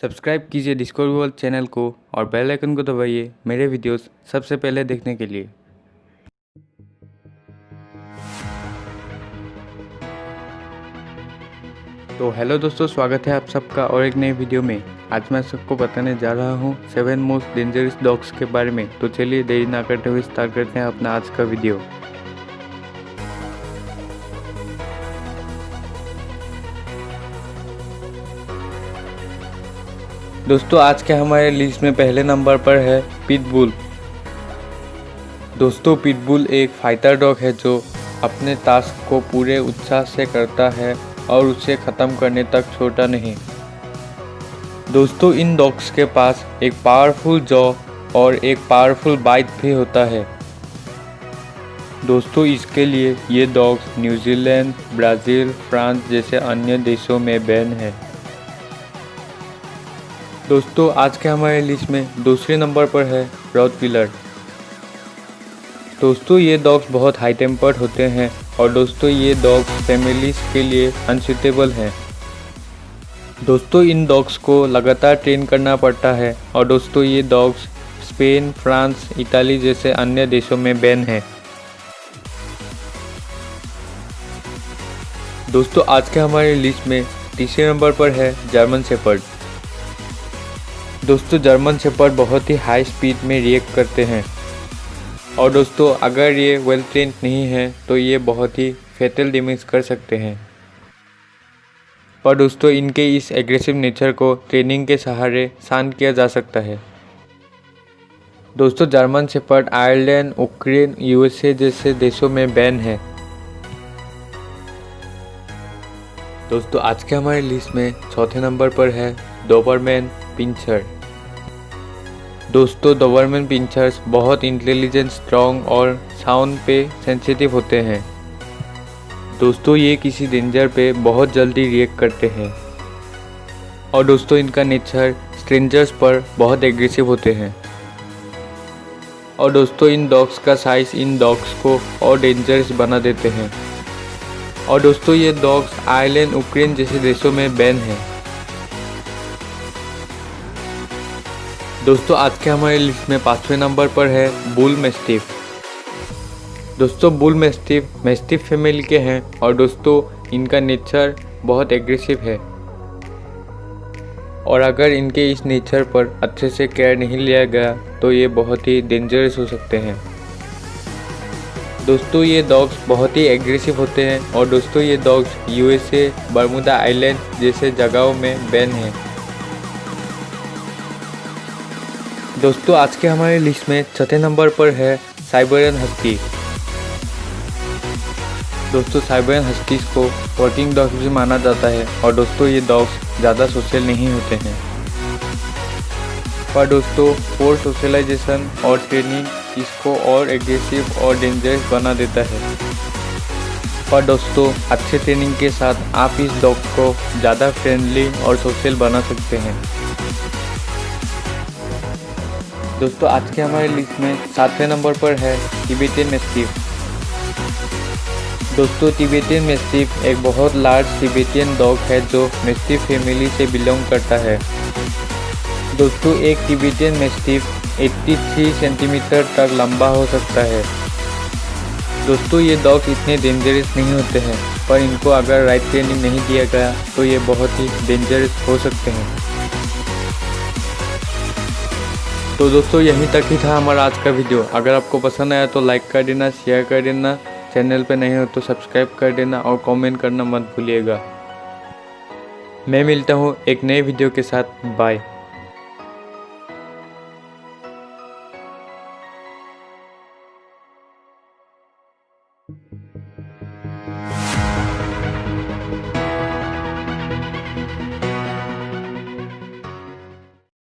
Subscribe कीजिए discovery world channel को और बेल आइकन को दबाइए मेरे वीडियोस सबसे पहले देखने के लिए। तो हेलो दोस्तों, स्वागत है आप सबका और एक नए वीडियो में। आज मैं सबको बताने जा रहा हूँ 7 मोस्ट डेंजरस डॉग्स के बारे में। तो चलिए देरी ना करते हुए स्टार्ट करते हैं अपना आज का वीडियो। दोस्तों आज के हमारे लिस्ट में पहले नंबर पर है पिटबुल। दोस्तों पिटबुल एक फाइटर डॉग है जो अपने टास्क को पूरे उत्साह से करता है और उसे ख़त्म करने तक छोड़ता नहीं। दोस्तों इन डॉग्स के पास एक पावरफुल जॉ और एक पावरफुल बाइट भी होता है। दोस्तों इसके लिए ये डॉग्स न्यूजीलैंड, ब्राज़ील, फ्रांस जैसे अन्य देशों में बैन है। दोस्तों आज के हमारे लिस्ट में दूसरे नंबर पर है रॉटवीलर। दोस्तों ये डॉग्स बहुत हाई टेम्पर्ड होते हैं और दोस्तों ये डॉग्स फैमिलीज के लिए अनसूटेबल हैं। दोस्तों इन डॉग्स को लगातार ट्रेन करना पड़ता है और दोस्तों ये डॉग्स स्पेन, फ्रांस, इताली जैसे अन्य देशों में बैन है। दोस्तों आज के हमारे लिस्ट में तीसरे नंबर पर है जर्मन शेपर्ड। दोस्तों जर्मन शेपर्ड बहुत ही हाई स्पीड में रिएक्ट करते हैं और दोस्तों अगर ये वेल ट्रेंड नहीं है तो ये बहुत ही फैटल डैमेज कर सकते हैं। पर दोस्तों इनके इस एग्रेसिव नेचर को ट्रेनिंग के सहारे शांत किया जा सकता है। दोस्तों German shepherd Ireland, Ukraine, USA जैसे देशों में बैन है। दोस्तों आज के हमारे लिस्ट में चौथे नंबर पर है डोबरमैन पिंचर। दोस्तों डोबरमैन पिंचर्स बहुत इंटेलिजेंट, स्ट्रॉन्ग और साउंड पे सेंसिटिव होते हैं। दोस्तों ये किसी डेंजर पे बहुत जल्दी रिएक्ट करते हैं और दोस्तों इनका नेचर स्ट्रेंजर्स पर बहुत एग्रेसिव होते हैं और दोस्तों इन डॉग्स का साइज इन डॉग्स को और डेंजरस बना देते हैं और दोस्तों ये डॉग्स आयरलैंड, यूक्रेन जैसे देशों में बैन है। दोस्तों आज के हमारे लिस्ट में पांचवें नंबर पर है बुल मैस्टिफ। दोस्तों बुल मैस्टिफ मैस्टिफ फैमिली के हैं और दोस्तों इनका नेचर बहुत एग्रेसिव है और अगर इनके इस नेचर पर अच्छे से केयर नहीं लिया गया तो ये बहुत ही डेंजरस हो सकते हैं। दोस्तों ये डॉग्स बहुत ही एग्रेसिव होते हैं और दोस्तों ये डॉग्स यूएसए, बर्मुदा आइलैंड जैसे जगहों में बैन है। दोस्तों आज के हमारे लिस्ट में छठे नंबर पर है साइबेरियन हस्की। दोस्तों साइबेरियन हस्कीज को वर्किंग डॉग्स भी माना जाता है और दोस्तों ये डॉग्स ज़्यादा सोशल नहीं होते हैं पर दोस्तों फॉर सोशलाइजेशन और ट्रेनिंग इसको और एग्रेसिव और डेंजरस बना देता है। पर दोस्तों अच्छे ट्रेनिंग के साथ आप इस डॉग को ज़्यादा फ्रेंडली और सोशल बना सकते हैं। दोस्तों आज के हमारे लिस्ट में सातवें नंबर पर है तिबेटियन मैस्टिफ। दोस्तों तिबेटियन मैस्टिफ एक बहुत लार्ज तिबेटियन डॉग है जो मैस्टिफ फैमिली से बिलोंग करता है। दोस्तों एक तिबेटियन मैस्टिफ 83 सेंटीमीटर तक लंबा हो सकता है। दोस्तों ये डॉग इतने डेंजरस नहीं होते हैं पर इनको अगर राइट ट्रेनिंग नहीं दिया गया तो ये बहुत ही डेंजरस हो सकते हैं। तो दोस्तों यहीं तक ही था हमारा आज का वीडियो। अगर आपको पसंद आया तो लाइक कर देना, शेयर कर देना, चैनल पे नहीं हो तो सब्सक्राइब कर देना और कमेंट करना मत भूलिएगा। मैं मिलता हूँ एक नए वीडियो के साथ। बाय।